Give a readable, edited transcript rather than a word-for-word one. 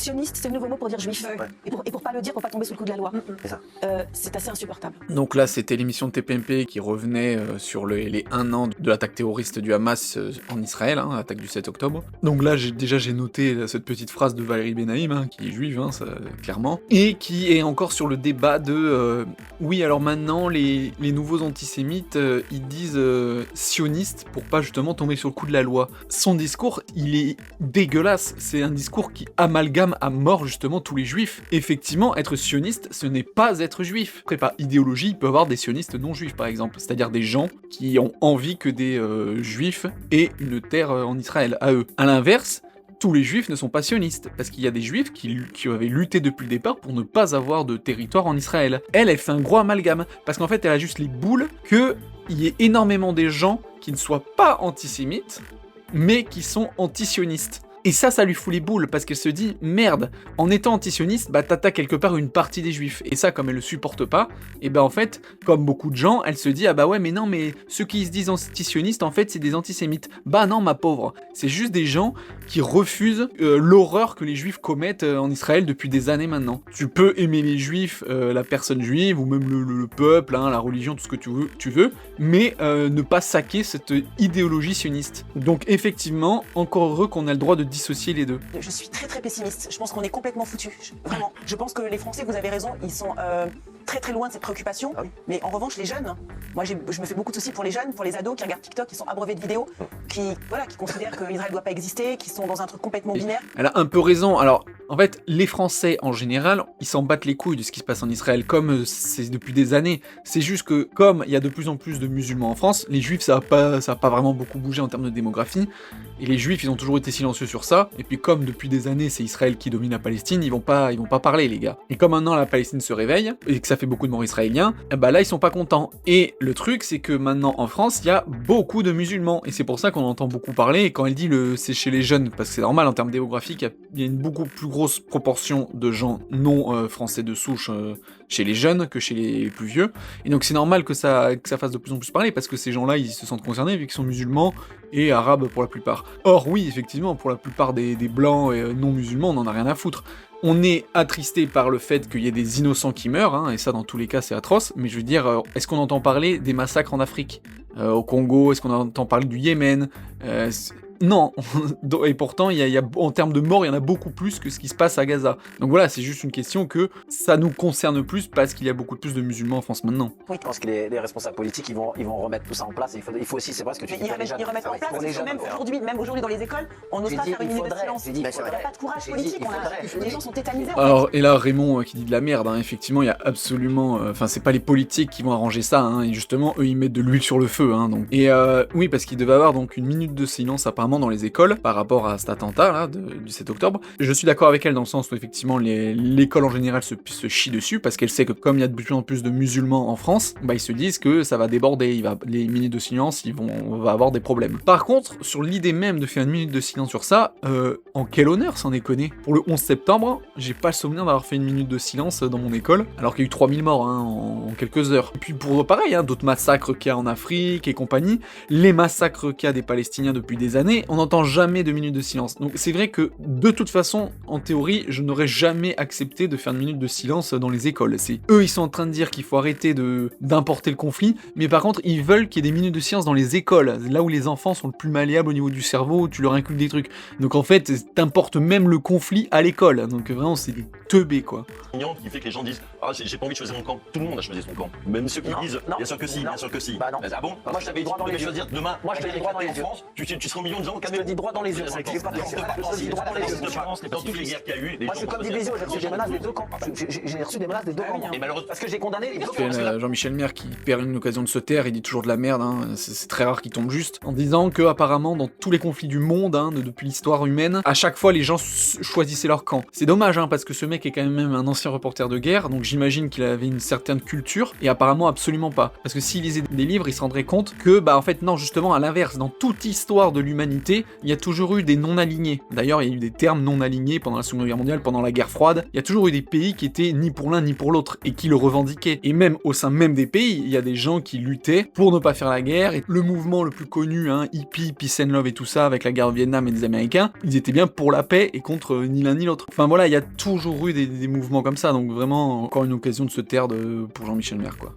sioniste, c'est le nouveau mot pour dire juif. Ouais. Et pour pas le dire, pour pas tomber sous le coup de la loi. C'est ça. C'est assez insupportable. Donc là, c'était l'émission de TPMP qui revenait sur les 1 an de l'attaque terroriste du Hamas en Israël, hein, l'attaque du 7 octobre. Donc là, j'ai noté cette petite phrase de Valérie Benaïm, hein, qui est juive, hein, ça, clairement, et qui est encore sur le débat de oui, alors maintenant, les nouveaux antisémites, ils disent sionistes pour pas justement tomber sur le coup de la loi. Son discours, il est dégueulasse. C'est un discours qui amalgame à mort justement tous les juifs. Effectivement, être sioniste, ce n'est pas être juif. Après, par idéologie, il peut y avoir des sionistes non juifs, par exemple. C'est-à-dire des gens qui ont envie que des juifs aient une terre en Israël, à eux. À l'inverse, tous les juifs ne sont pas sionistes, parce qu'il y a des juifs qui avaient lutté depuis le départ pour ne pas avoir de territoire en Israël. Elle fait un gros amalgame, parce qu'en fait, elle a juste les boules qu'il y ait énormément des gens qui ne soient pas antisémites, mais qui sont anti-sionistes. Et ça lui fout les boules, parce qu'elle se dit, merde, en étant antisioniste, bah t'attaques quelque part une partie des juifs. Et ça, comme elle le supporte pas, et bah en fait, comme beaucoup de gens, elle se dit, ah bah ouais, mais non, mais ceux qui se disent antisionistes, en fait, c'est des antisémites. Bah non, ma pauvre, c'est juste des gens qui refusent l'horreur que les juifs commettent en Israël depuis des années maintenant. Tu peux aimer les juifs, la personne juive, ou même le peuple, hein, la religion, tout ce que tu veux, mais ne pas saquer cette idéologie sioniste. Donc effectivement, encore heureux qu'on a le droit de dissocier les deux. Je suis très très pessimiste. Je pense qu'on est complètement foutus. Vraiment. Je pense que les Français, vous avez raison, ils sont très très loin de cette préoccupation. Ah oui. Mais en revanche, les jeunes, moi je me fais beaucoup de soucis pour les jeunes, pour les ados qui regardent TikTok, qui sont abreuvés de vidéos, qui considèrent que Israël ne doit pas exister, qui sont dans un truc complètement binaire. Elle a un peu raison. Alors, en fait, les Français en général, ils s'en battent les couilles de ce qui se passe en Israël, comme c'est depuis des années. C'est juste que, comme il y a de plus en plus de musulmans en France, les juifs, ça a pas vraiment beaucoup bougé en termes de démographie. Et les juifs, ils ont toujours été silencieux sur ça. Et puis, comme depuis des années, c'est Israël qui domine la Palestine, ils vont pas parler, les gars. Et comme maintenant la Palestine se réveille, et que ça fait beaucoup de morts israéliens, bah là, ils sont pas contents. Et le truc, c'est que maintenant, en France, il y a beaucoup de musulmans. Et c'est pour ça qu'on entend beaucoup parler. Et quand elle dit c'est chez les jeunes, parce que c'est normal en termes démographiques, il y a une beaucoup plus grosse proportion de gens non français de souche chez les jeunes que chez les plus vieux. Et donc c'est normal que ça fasse de plus en plus parler, parce que ces gens-là, ils se sentent concernés, vu qu'ils sont musulmans et arabes pour la plupart. Or oui, effectivement, pour la plupart des blancs et non musulmans, on n'en a rien à foutre. On est attristé par le fait qu'il y ait des innocents qui meurent, hein, et ça dans tous les cas c'est atroce, mais je veux dire, est-ce qu'on entend parler des massacres en Afrique, au Congo, est-ce qu'on entend parler du Yémen, non, et pourtant, en termes de morts, il y en a beaucoup plus que ce qui se passe à Gaza. Donc voilà, c'est juste une question que ça nous concerne plus parce qu'il y a beaucoup plus de musulmans en France maintenant. Oui, je pense que les responsables politiques, ils vont remettre tout ça en place. Il faut aussi, c'est vrai ce que tu dis. Ils remettent en place, parce que même aujourd'hui dans les écoles, on n'ose pas faire une minute de silence. Il n'y a pas de courage politique, les gens sont tétanisés. Alors, et là, Raymond qui dit de la merde, hein, effectivement, il y a absolument... Enfin, c'est pas les politiques qui vont arranger ça, hein, et justement, eux, ils mettent de l'huile sur le feu. Hein, donc. Et oui, parce qu'il devait avoir donc une minute de silence apparemment dans les écoles par rapport à cet attentat là du 7 octobre. Je suis d'accord avec elle dans le sens où effectivement l'école en général se chie dessus parce qu'elle sait que comme il y a de plus en plus de musulmans en France, bah ils se disent que ça va déborder, les minutes de silence, on va avoir des problèmes. Par contre, sur l'idée même de faire une minute de silence sur ça, en quel honneur sans déconner. Pour le 11 septembre, j'ai pas le souvenir d'avoir fait une minute de silence dans mon école, alors qu'il y a eu 3000 morts hein, en quelques heures. Et puis pour pareil, hein, d'autres massacres qu'il y a en Afrique et compagnie, les massacres qu'il y a des Palestiniens depuis des années, on n'entend jamais de minute de silence. Donc c'est vrai que de toute façon, en théorie, je n'aurais jamais accepté de faire une minute de silence dans les écoles. C'est eux, ils sont en train de dire qu'il faut arrêter d'importer le conflit, mais par contre, ils veulent qu'il y ait des minutes de silence dans les écoles, là où les enfants sont le plus malléables au niveau du cerveau, où tu leur inculques des trucs. Donc en fait, t'importes même le conflit à l'école. Donc vraiment, c'est des teubés, quoi. Qui fait que les gens disent ah j'ai pas envie de choisir mon camp. Tout le monde a choisi son camp. Même ceux qui disent bien sûr que si, bien sûr que si. Bah non. Ah bon? Moi je t'avais dit droit dans les yeux. Choisir demain. Moi je te dis droit dans les yeux. Tu seras au million de gens. Je te dis droit dans les yeux. Je te dis droit dans les yeux. Dans toutes les guerres qu'il y a eu. Moi je suis comme Divisio, j'ai reçu des menaces des deux camps. J'ai reçu des menaces des deux camps. Et malheureusement parce que j'ai condamné les deux camps. Jean-Michel Maire qui perd une occasion de se taire, il dit toujours de la merde, hein, c'est très rare qu'il tombe juste, en disant que apparemment dans tous les conflits du monde, hein, depuis l'histoire humaine, à chaque fois les gens choisissaient leur camp. C'est dommage, hein, parce que ce mec mec est quand même un ancien reporter de guerre, donc j'imagine qu'il avait une certaine culture, et apparemment absolument pas. Parce que s'il lisait des livres, il se rendrait compte que, en fait, non, justement, à l'inverse, dans toute histoire de l'humanité, il y a toujours eu des non-alignés. D'ailleurs, il y a eu des termes non-alignés pendant la Seconde Guerre mondiale, pendant la guerre froide. Il y a toujours eu des pays qui étaient ni pour l'un ni pour l'autre, et qui le revendiquaient. Et même au sein même des pays, il y a des gens qui luttaient pour ne pas faire la guerre, et le mouvement le plus connu, hippie, peace and love et tout ça, avec la guerre au Vietnam et des Américains, ils étaient bien pour la paix et contre ni l'un ni l'autre. Enfin voilà, il y a toujours eu des mouvements comme ça, donc vraiment, encore une occasion de se taire pour Jean-Michel Maire, quoi.